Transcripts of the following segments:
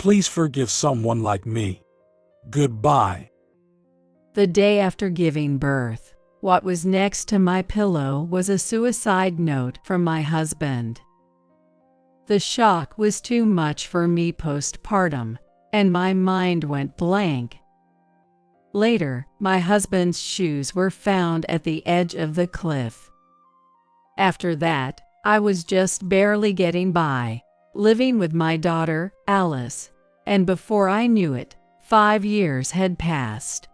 Please forgive someone like me. Goodbye. The day after giving birth, what was next to my pillow was a suicide note from my husband. The shock was too much for me postpartum, and my mind went blank. Later, my husband's shoes were found at the edge of the cliff. After that, I was just barely getting by, living with my daughter, Alice, and before I knew it, 5 years had passed.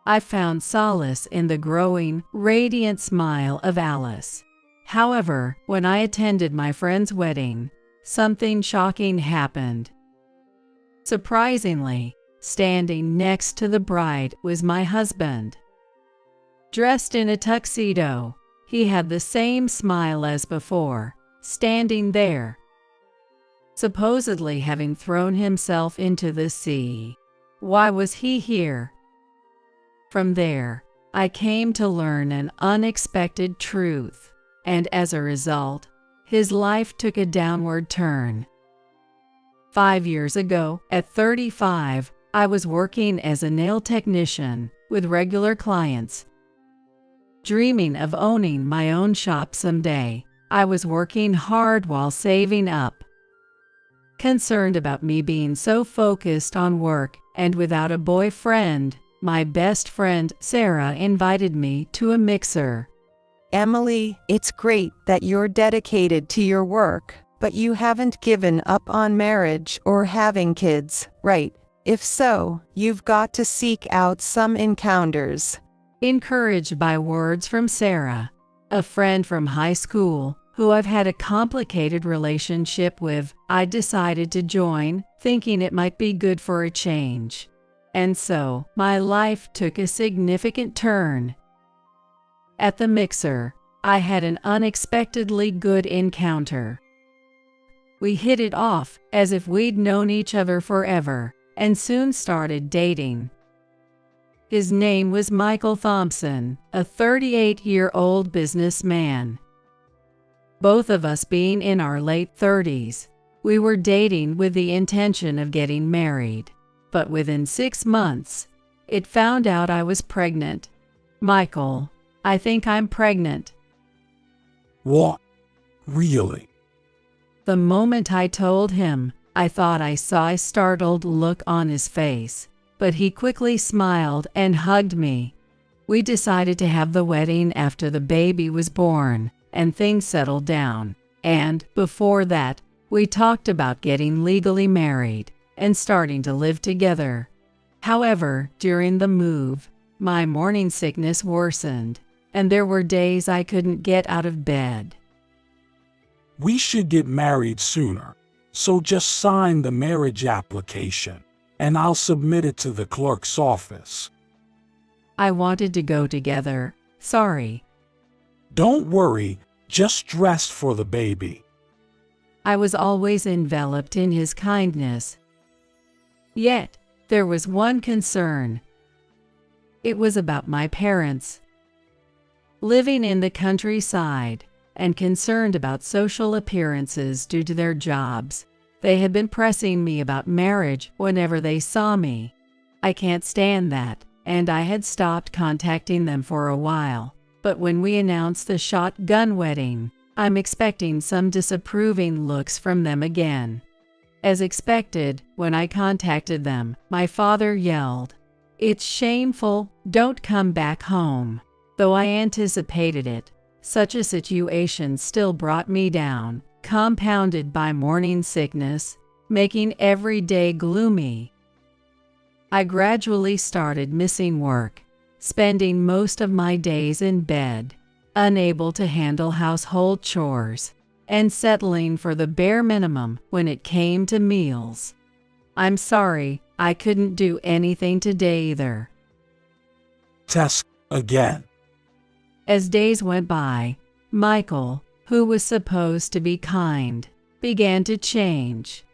I found solace in the growing, radiant smile of Alice. However, when I attended my friend's wedding, something shocking happened. Surprisingly, standing next to the bride was my husband. Dressed in a tuxedo, he had the same smile as before, standing there, supposedly having thrown himself into the sea. Why was he here? From there, I came to learn an unexpected truth, and as a result, his life took a downward turn. 5 years ago, at 35, I was working as a nail technician with regular clients. Dreaming of owning my own shop someday, I was working hard while saving up. Concerned about me being so focused on work and without a boyfriend, my best friend Sarah invited me to a mixer. Emily, it's great that you're dedicated to your work, but you haven't given up on marriage or having kids, right? If so, you've got to seek out some encounters. Encouraged by words from Sarah, a friend from high school who I've had a complicated relationship with, I decided to join, thinking it might be good for a change. And so, my life took a significant turn. At the mixer, I had an unexpectedly good encounter. We hit it off as if we'd known each other forever, and soon started dating. His name was Michael Thompson, a 38-year-old businessman. Both of us being in our late 30s, we were dating with the intention of getting married. But within 6 months, it found out I was pregnant. Michael, I think I'm pregnant. What? Really? The moment I told him, I thought I saw a startled look on his face, but he quickly smiled and hugged me. We decided to have the wedding after the baby was born and things settled down, and before that, we talked about getting legally married and starting to live together. However, during the move, my morning sickness worsened, and there were days I couldn't get out of bed. We should get married sooner, so just sign the marriage application, and I'll submit it to the clerk's office. I wanted to go together. Sorry. Don't worry, just dress for the baby. I was always enveloped in his kindness. Yet, there was one concern. It was about my parents. Living in the countryside and concerned about social appearances due to their jobs, they had been pressing me about marriage whenever they saw me. I can't stand that, and I had stopped contacting them for a while. But when we announced the shotgun wedding, I'm expecting some disapproving looks from them again. As expected, when I contacted them, my father yelled, "It's shameful, don't come back home." Though I anticipated it, such a situation still brought me down, compounded by morning sickness, making every day gloomy. I gradually started missing work, spending most of my days in bed, unable to handle household chores, and settling for the bare minimum when it came to meals. I'm sorry, I couldn't do anything today either. Test again. As days went by, Michael, who was supposed to be kind, began to change.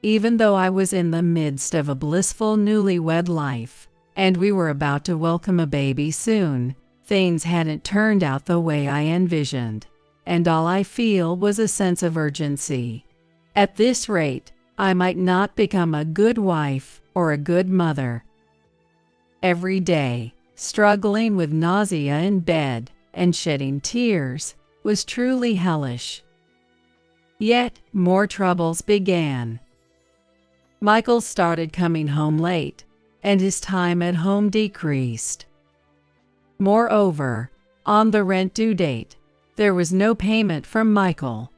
Even though I was in the midst of a blissful newlywed life, and we were about to welcome a baby soon, things hadn't turned out the way I envisioned, and all I feel was a sense of urgency. At this rate, I might not become a good wife or a good mother. Every day, struggling with nausea in bed and shedding tears was truly hellish. Yet more troubles began. Michael started coming home late, and his time at home decreased. Moreover, on the rent due date, there was no payment from Michael.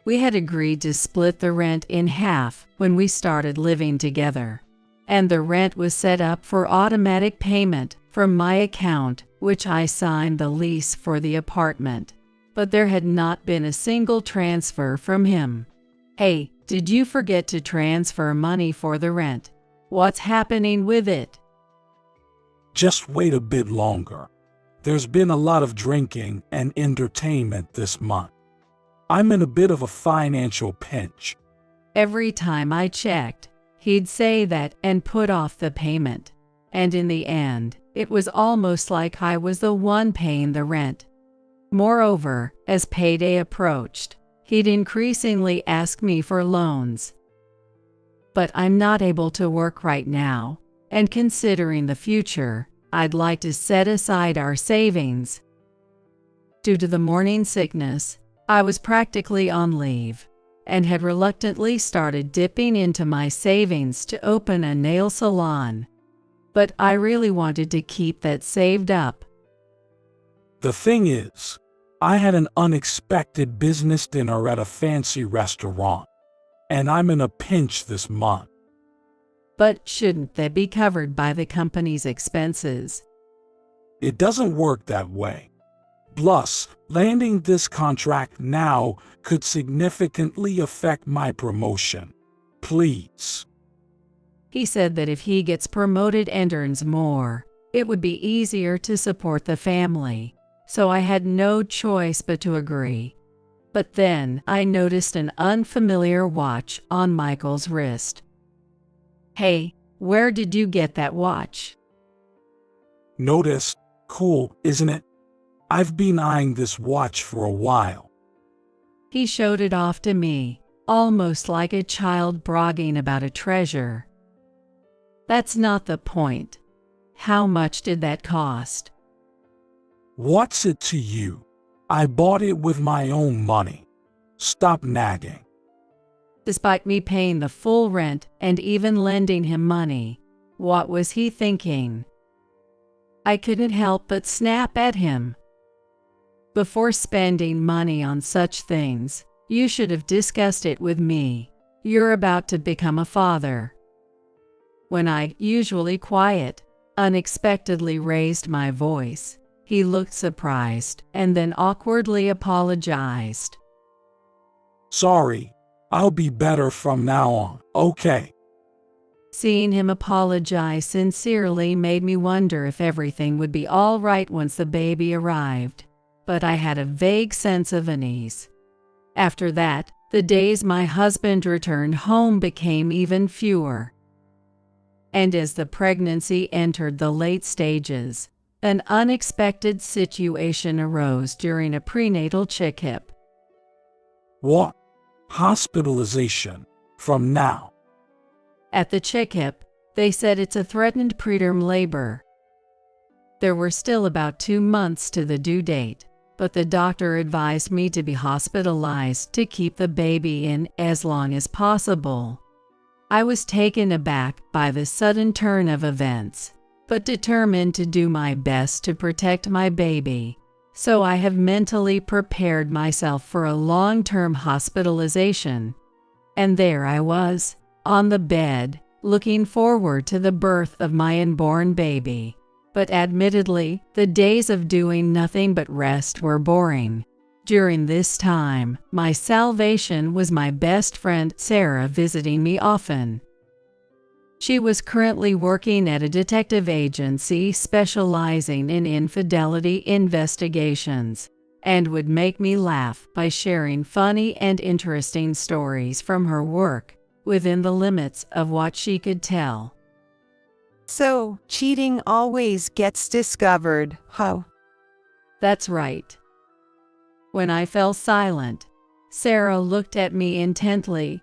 We had agreed to split the rent in half when we started living together, and the rent was set up for automatic payment from my account, which I signed the lease for the apartment, but there had not been a single transfer from him. Hey, did you forget to transfer money for the rent? What's happening with it? Just wait a bit longer. There's been a lot of drinking and entertainment this month. I'm in a bit of a financial pinch. Every time I checked, he'd say that and put off the payment. And in the end, it was almost like I was the one paying the rent. Moreover, as payday approached, he'd increasingly ask me for loans. But I'm not able to work right now, and considering the future, I'd like to set aside our savings. Due to the morning sickness, I was practically on leave, and had reluctantly started dipping into my savings to open a nail salon. But I really wanted to keep that saved up. The thing is, I had an unexpected business dinner at a fancy restaurant, and I'm in a pinch this month. But shouldn't that be covered by the company's expenses? It doesn't work that way. Plus, landing this contract now could significantly affect my promotion. Please. He said that if he gets promoted and earns more, it would be easier to support the family, so I had no choice but to agree. But then I noticed an unfamiliar watch on Michael's wrist. Hey, where did you get that watch? Notice? Cool, isn't it? I've been eyeing this watch for a while. He showed it off to me, almost like a child bragging about a treasure. That's not the point. How much did that cost? What's it to you? I bought it with my own money. Stop nagging. Despite me paying the full rent and even lending him money, what was he thinking? I couldn't help but snap at him. Before spending money on such things, you should have discussed it with me. You're about to become a father. When I, usually quiet, unexpectedly raised my voice, he looked surprised and then awkwardly apologized. Sorry, I'll be better from now on, okay? Seeing him apologize sincerely made me wonder if everything would be all right once the baby arrived, but I had a vague sense of unease. After that, the days my husband returned home became even fewer. And as the pregnancy entered the late stages, an unexpected situation arose during a prenatal checkup. What? Hospitalization? From now? At the checkup, they said it's a threatened preterm labor. There were still about 2 months to the due date, but the doctor advised me to be hospitalized to keep the baby in as long as possible. I was taken aback by the sudden turn of events, but determined to do my best to protect my baby, so I have mentally prepared myself for a long-term hospitalization. And there I was, on the bed, looking forward to the birth of my unborn baby. But admittedly, the days of doing nothing but rest were boring. During this time, my salvation was my best friend Sarah visiting me often. She was currently working at a detective agency specializing in infidelity investigations, and would make me laugh by sharing funny and interesting stories from her work, within the limits of what she could tell. So, cheating always gets discovered, huh? That's right. When I fell silent, Sarah looked at me intently.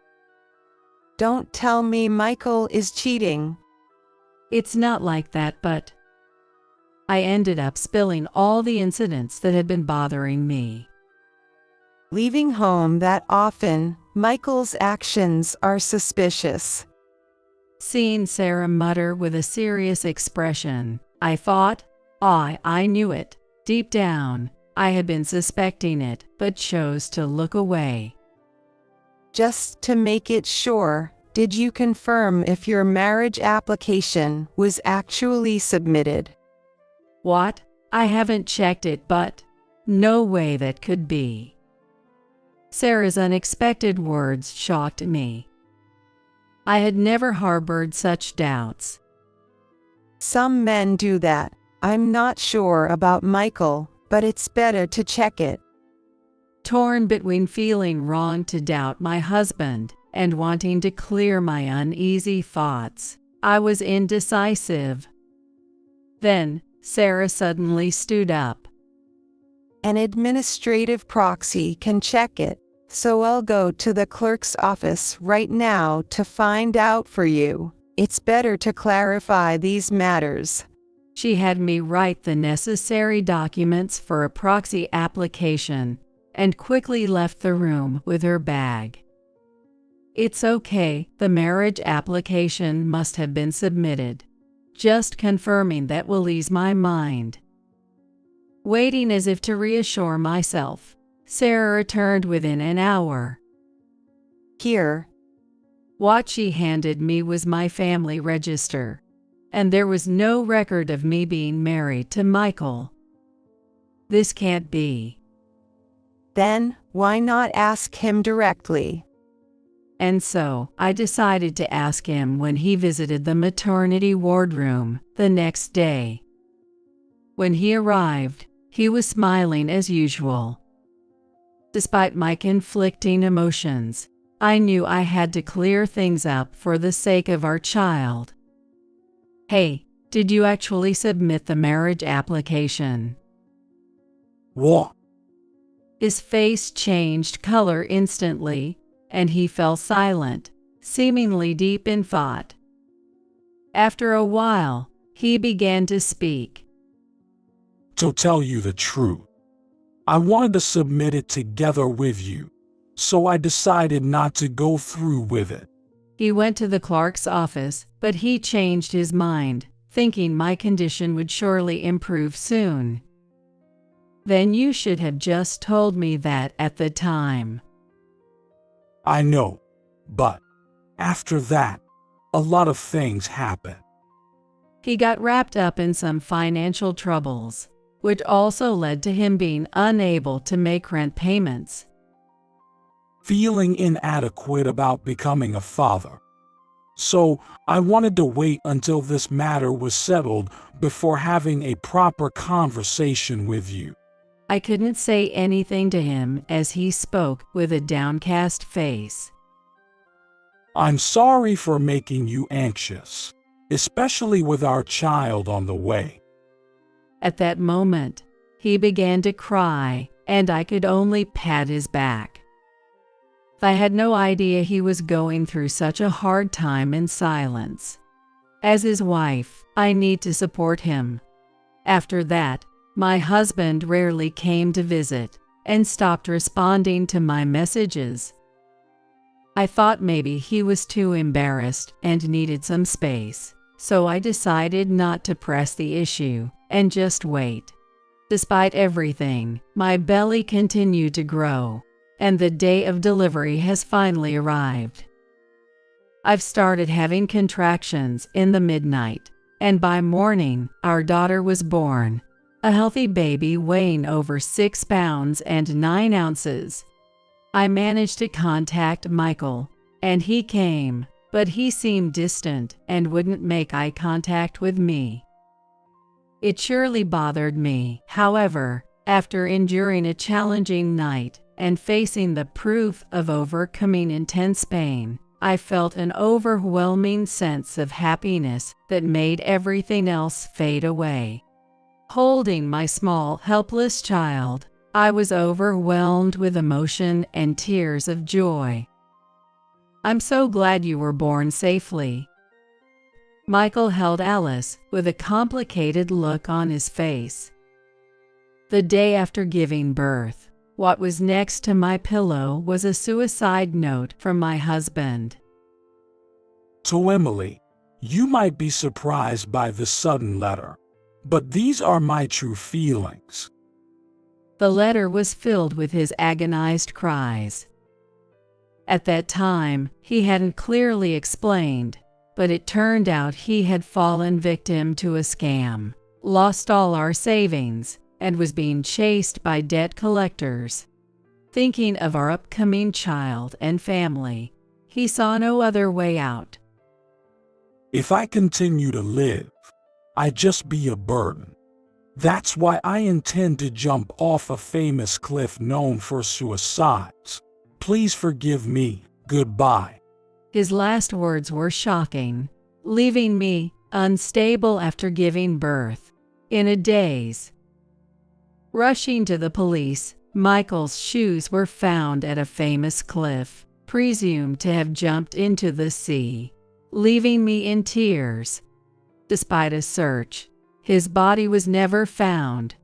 Don't tell me Michael is cheating. It's not like that, but I ended up spilling all the incidents that had been bothering me. Leaving home that often, Michael's actions are suspicious. Seeing Sarah mutter with a serious expression, I thought, I knew it. Deep down, I had been suspecting it, but chose to look away. Just to make it sure, did you confirm if your marriage application was actually submitted? What? I haven't checked it, but no way that could be. Sarah's unexpected words shocked me. I had never harbored such doubts. Some men do that. I'm not sure about Michael, but it's better to check it. Torn between feeling wrong to doubt my husband and wanting to clear my uneasy thoughts, I was indecisive. Then, Sarah suddenly stood up. An administrative proxy can check it, so I'll go to the clerk's office right now to find out for you. It's better to clarify these matters. She had me write the necessary documents for a proxy application and quickly left the room with her bag. It's okay, the marriage application must have been submitted. Just confirming that will ease my mind. Waiting as if to reassure myself, Sarah returned within an hour. Here. What she handed me was my family register, and there was no record of me being married to Michael. This can't be. Then, why not ask him directly? And so, I decided to ask him when he visited the maternity wardroom the next day. When he arrived, he was smiling as usual. Despite my conflicting emotions, I knew I had to clear things up for the sake of our child. Hey, did you actually submit the marriage application? What? His face changed color instantly, and he fell silent, seemingly deep in thought. After a while, he began to speak. To tell you the truth, I wanted to submit it together with you, so I decided not to go through with it. He went to the clerk's office, but he changed his mind, thinking my condition would surely improve soon. Then you should have just told me that at the time. I know, but after that, a lot of things happened. He got wrapped up in some financial troubles, which also led to him being unable to make rent payments. Feeling inadequate about becoming a father. So, I wanted to wait until this matter was settled before having a proper conversation with you. I couldn't say anything to him as he spoke with a downcast face. I'm sorry for making you anxious, especially with our child on the way. At that moment, he began to cry, and I could only pat his back. I had no idea he was going through such a hard time in silence. As his wife, I need to support him. After that, my husband rarely came to visit and stopped responding to my messages. I thought maybe he was too embarrassed and needed some space, so I decided not to press the issue and just wait. Despite everything, my belly continued to grow, and the day of delivery has finally arrived. I've started having contractions in the midnight, and by morning, our daughter was born. A healthy baby weighing over 6 pounds and 9 ounces. I managed to contact Michael, and he came, but he seemed distant and wouldn't make eye contact with me. It surely bothered me, however, after enduring a challenging night and facing the proof of overcoming intense pain, I felt an overwhelming sense of happiness that made everything else fade away. Holding my small, helpless child, I was overwhelmed with emotion and tears of joy. I'm so glad you were born safely. Michael held Alice with a complicated look on his face. The day after giving birth, what was next to my pillow was a suicide note from my husband. To Emily, you might be surprised by this sudden letter, but these are my true feelings. The letter was filled with his agonized cries. At that time, he hadn't clearly explained, but it turned out he had fallen victim to a scam, lost all our savings, and was being chased by debt collectors. Thinking of our upcoming child and family, he saw no other way out. If I continue to live, I'd just be a burden. That's why I intend to jump off a famous cliff known for suicides. Please forgive me. Goodbye. His last words were shocking, leaving me unstable after giving birth, in a daze. Rushing to the police, Michael's shoes were found at a famous cliff, presumed to have jumped into the sea, leaving me in tears. Despite a search, his body was never found.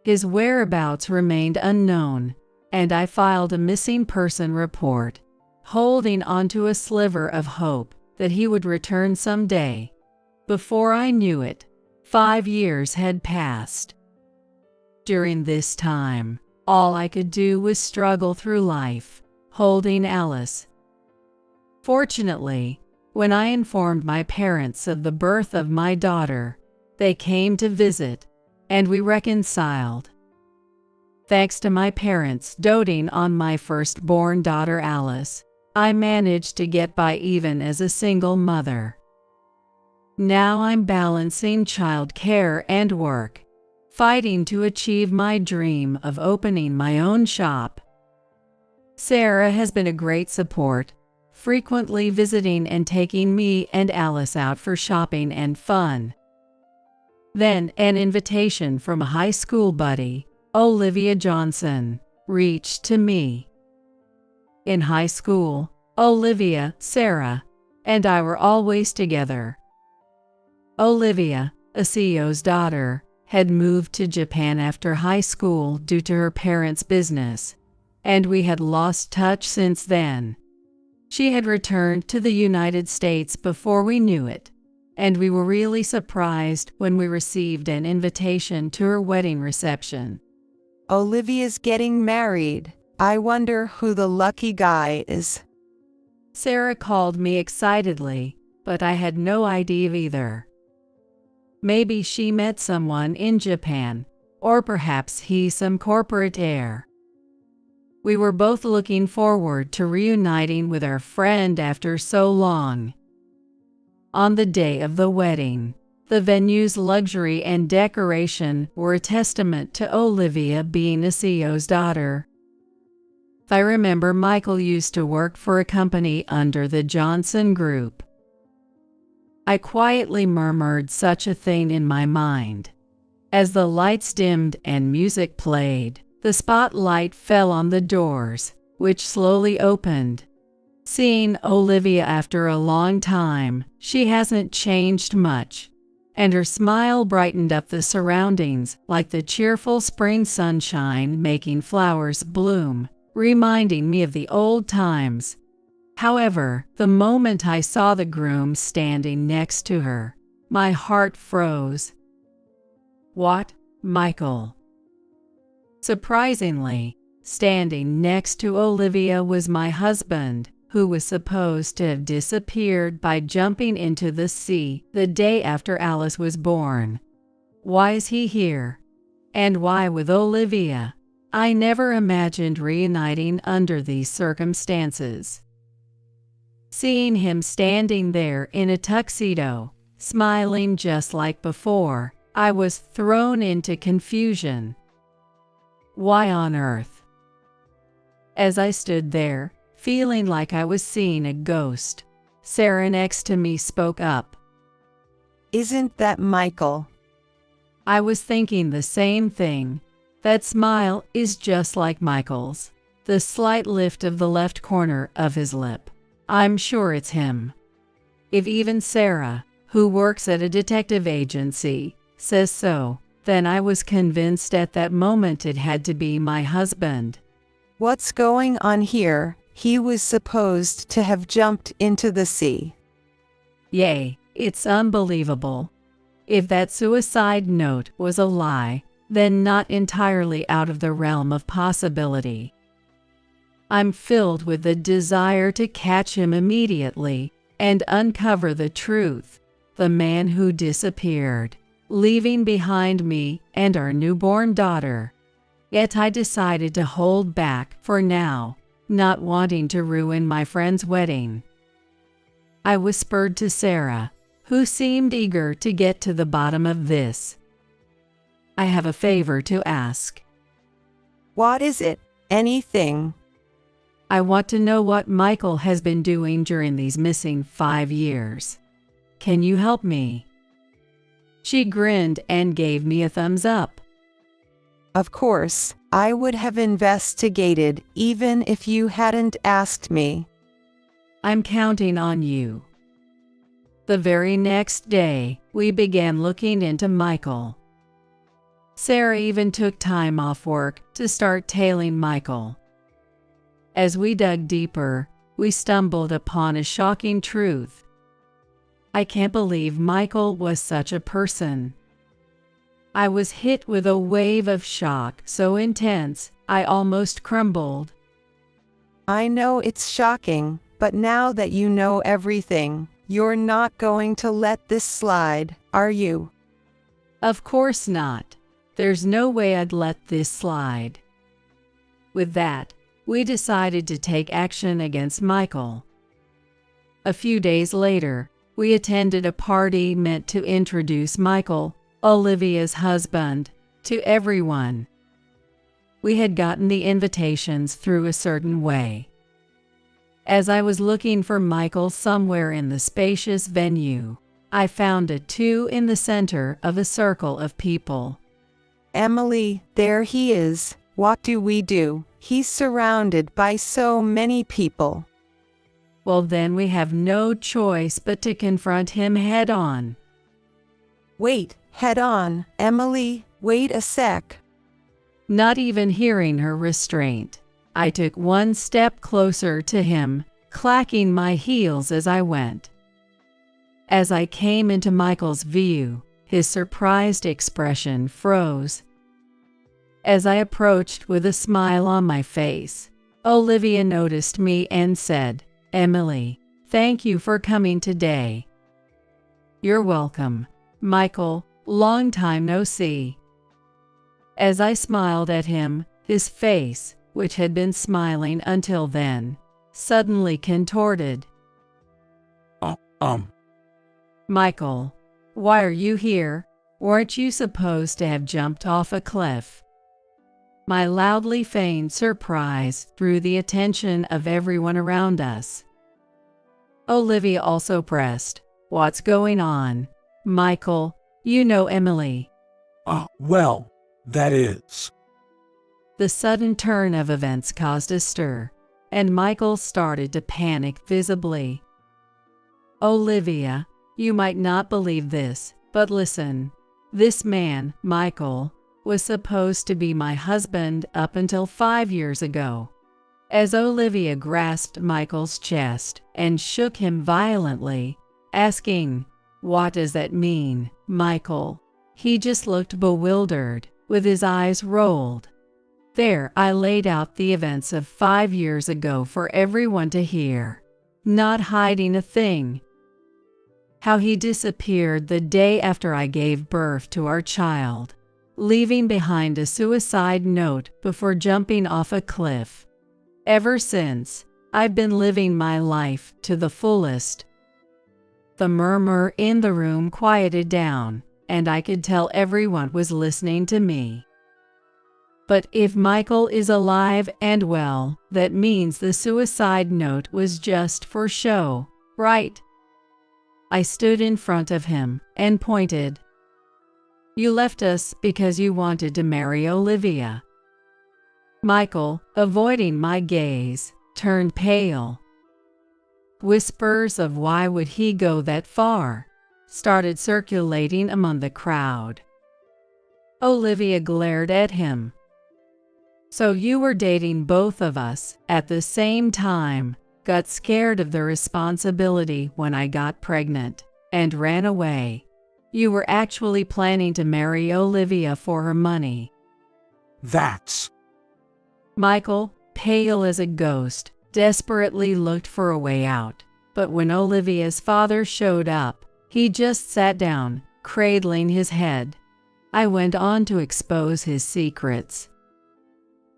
His whereabouts remained unknown, and I filed a missing person report, holding onto a sliver of hope that he would return someday. Before I knew it, 5 years had passed. During this time, all I could do was struggle through life, holding Alice. Fortunately, when I informed my parents of the birth of my daughter, they came to visit, and we reconciled. Thanks to my parents doting on my firstborn daughter Alice, I managed to get by even as a single mother. Now I'm balancing childcare and work, fighting to achieve my dream of opening my own shop. Sarah has been a great support, frequently visiting and taking me and Alice out for shopping and fun. Then an invitation from a high school buddy, Olivia Johnson, reached to me. In high school, Olivia, Sarah, and I were always together. Olivia, a CEO's daughter, had moved to Japan after high school due to her parents' business, and we had lost touch since then. She had returned to the United States before we knew it, and we were really surprised when we received an invitation to her wedding reception. Olivia's getting married. I wonder who the lucky guy is. Sarah called me excitedly, but I had no idea either. Maybe she met someone in Japan, or perhaps he's some corporate heir. We were both looking forward to reuniting with our friend after so long. On the day of the wedding, the venue's luxury and decoration were a testament to Olivia being a CEO's daughter. I remember Michael used to work for a company under the Johnson Group. I quietly murmured such a thing in my mind. As the lights dimmed and music played, the spotlight fell on the doors, which slowly opened. Seeing Olivia after a long time, she hasn't changed much, and her smile brightened up the surroundings like the cheerful spring sunshine making flowers bloom, reminding me of the old times. However, the moment I saw the groom standing next to her, my heart froze. What, Michael? Surprisingly, standing next to Olivia was my husband, who was supposed to have disappeared by jumping into the sea the day after Alice was born. Why is he here? And why with Olivia? I never imagined reuniting under these circumstances. Seeing him standing there in a tuxedo, smiling just like before, I was thrown into confusion. Why on earth? As I stood there, feeling like I was seeing a ghost, Sarah next to me spoke up. Isn't that Michael? I was thinking the same thing. That smile is just like Michael's, the slight lift of the left corner of his lip, I'm sure it's him. If even Sarah, who works at a detective agency, says so, then I was convinced at that moment it had to be my husband. What's going on here? He was supposed to have jumped into the sea. Yay, it's unbelievable. If that suicide note was a lie, then not entirely out of the realm of possibility. I'm filled with the desire to catch him immediately and uncover the truth, the man who disappeared, leaving behind me and our newborn daughter. Yet I decided to hold back for now, not wanting to ruin my friend's wedding. I whispered to Sarah, who seemed eager to get to the bottom of this. I have a favor to ask. What is it? Anything. I want to know what Michael has been doing during these missing 5 years. Can you help me? She grinned and gave me a thumbs up. Of course, I would have investigated even if you hadn't asked me. I'm counting on you. The very next day, we began looking into Michael. Sarah even took time off work to start tailing Michael. As we dug deeper, we stumbled upon a shocking truth. I can't believe Michael was such a person. I was hit with a wave of shock so intense, I almost crumbled. I know it's shocking, but now that you know everything, you're not going to let this slide, are you? Of course not. There's no way I'd let this slide. With that, we decided to take action against Michael. A few days later, we attended a party meant to introduce Michael, Olivia's husband, to everyone. We had gotten the invitations through a certain way. As I was looking for Michael somewhere in the spacious venue, I found it too in the center of a circle of people. Emily, there he is. What do we do? He's surrounded by so many people. Well, then we have no choice but to confront him head on. Wait, head on, Emily, wait a sec. Not even hearing her restraint, I took one step closer to him, clacking my heels as I went. As I came into Michael's view, his surprised expression froze. As I approached with a smile on my face, Olivia noticed me and said, "Emily, thank you for coming today." "You're welcome, Michael, long time no see." As I smiled at him, his face, which had been smiling until then, suddenly contorted. "Michael, why are you here? Weren't you supposed to have jumped off a cliff?" My loudly feigned surprise drew the attention of everyone around us. Olivia also pressed, "What's going on? Michael, you know Emily." Well, that is. The sudden turn of events caused a stir, and Michael started to panic visibly. "Olivia, you might not believe this, but listen. This man, Michael, was supposed to be my husband up until 5 years ago." As Olivia grasped Michael's chest and shook him violently, asking, "What does that mean, Michael?" He just looked bewildered, with his eyes rolled. There I laid out the events of 5 years ago for everyone to hear, not hiding a thing. How he disappeared the day after I gave birth to our child, leaving behind a suicide note before jumping off a cliff. Ever since, I've been living my life to the fullest. The murmur in the room quieted down, and I could tell everyone was listening to me. But if Michael is alive and well, that means the suicide note was just for show, right? I stood in front of him and pointed. "You left us because you wanted to marry Olivia." Michael, avoiding my gaze, turned pale. Whispers of "why would he go that far?" started circulating among the crowd. Olivia glared at him. "So you were dating both of us at the same time, got scared of the responsibility when I got pregnant, and ran away. You were actually planning to marry Olivia for her money." That's... Michael, pale as a ghost, desperately looked for a way out, but when Olivia's father showed up, he just sat down, cradling his head. I went on to expose his secrets.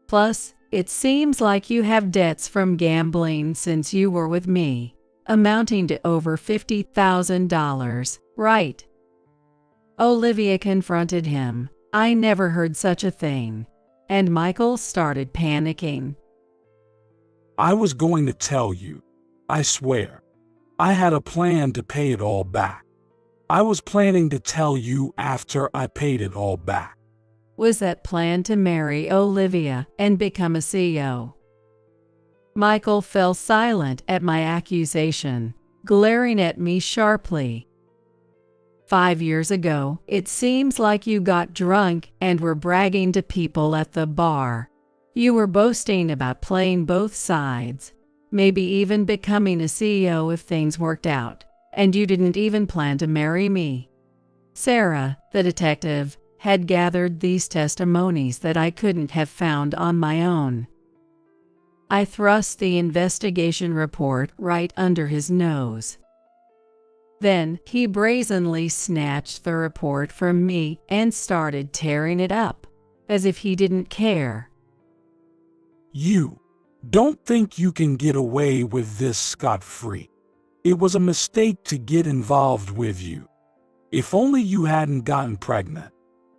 "Plus, it seems like you have debts from gambling since you were with me, amounting to over $50,000, right?" Olivia confronted him. "I never heard such a thing." And Michael started panicking. I was going to tell you. I swear. I had a plan to pay it all back. I was planning to tell you after I paid it all back. Was that plan to marry Olivia and become a CEO? Michael fell silent at my accusation, glaring at me sharply. 5 years ago, it seems like you got drunk and were bragging to people at the bar. You were boasting about playing both sides, maybe even becoming a CEO if things worked out, and you didn't even plan to marry me. Sarah, the detective, had gathered these testimonies that I couldn't have found on my own. I thrust the investigation report right under his nose. Then he brazenly snatched the report from me and started tearing it up, as if he didn't care. You don't think you can get away with this scot-free. It was a mistake to get involved with you. If only you hadn't gotten pregnant.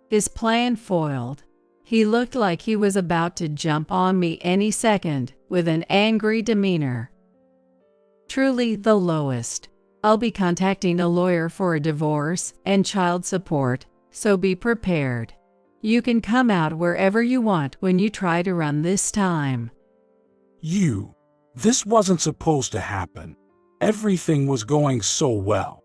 His plan foiled. He looked like he was about to jump on me any second with an angry demeanor. Truly the lowest. I'll be contacting a lawyer for a divorce and child support, so be prepared. You can come out wherever you want when you try to run this time. This wasn't supposed to happen. Everything was going so well.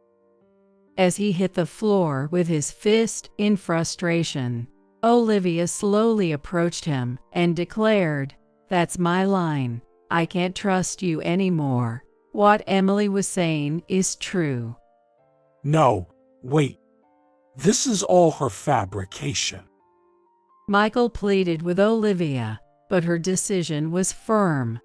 As he hit the floor with his fist in frustration, Olivia slowly approached him and declared, "That's my line. I can't trust you anymore. What Emily was saying is true." No, wait. This is all her fabrication. Michael pleaded with Olivia, but her decision was firm.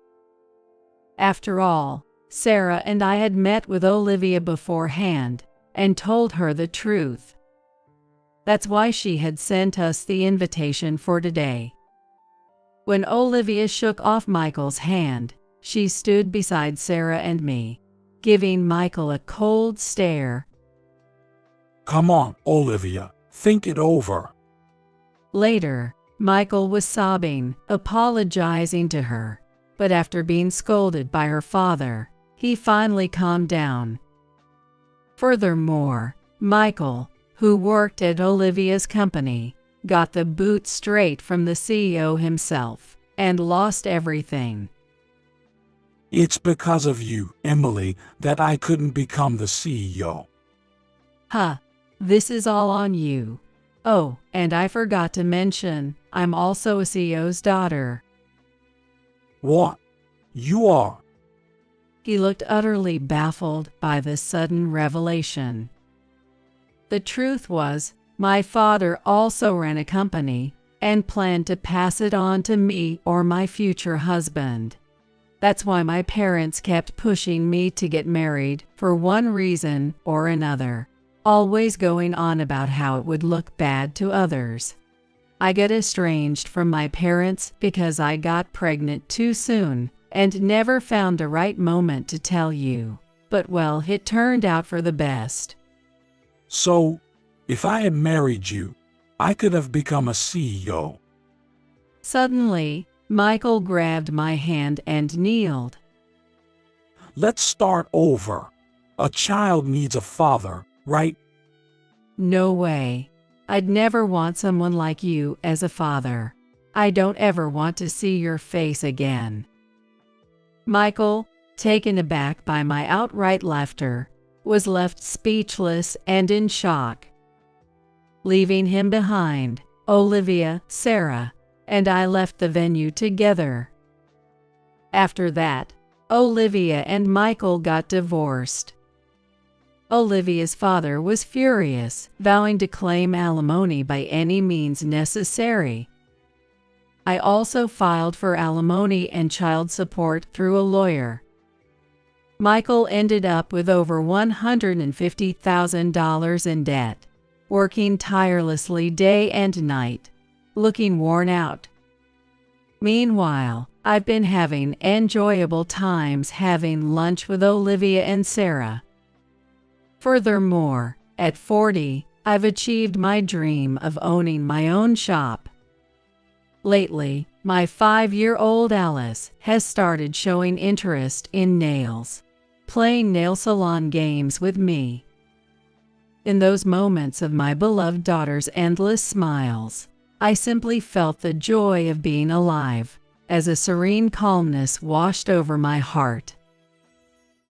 After all, Sarah and I had met with Olivia beforehand and told her the truth. That's why she had sent us the invitation for today. When Olivia shook off Michael's hand, she stood beside Sarah and me, giving Michael a cold stare. Come on, Olivia, think it over. Later, Michael was sobbing, apologizing to her, but after being scolded by her father, he finally calmed down. Furthermore, Michael, who worked at Olivia's company, got the boot straight from the CEO himself and lost everything. It's because of you, Emily, that I couldn't become the CEO. Huh, this is all on you. Oh, and I forgot to mention, I'm also a CEO's daughter. What? You are? He looked utterly baffled by this sudden revelation. The truth was, my father also ran a company and planned to pass it on to me or my future husband. That's why my parents kept pushing me to get married for one reason or another, always going on about how it would look bad to others. I got estranged from my parents because I got pregnant too soon and never found the right moment to tell you. But well, it turned out for the best. So, if I had married you, I could have become a CEO. Suddenly, Michael grabbed my hand and kneeled. Let's start over. A child needs a father, right? No way. I'd never want someone like you as a father. I don't ever want to see your face again. Michael, taken aback by my outright laughter, was left speechless and in shock. Leaving him behind, Olivia, Sarah, and I left the venue together. After that, Olivia and Michael got divorced. Olivia's father was furious, vowing to claim alimony by any means necessary. I also filed for alimony and child support through a lawyer. Michael ended up with over $150,000 in debt, working tirelessly day and night, looking worn out. Meanwhile, I've been having enjoyable times having lunch with Olivia and Sarah. Furthermore, at 40, I've achieved my dream of owning my own shop. Lately, my 5-year-old Alice has started showing interest in nails, playing nail salon games with me. In those moments of my beloved daughter's endless smiles, I simply felt the joy of being alive, as a serene calmness washed over my heart.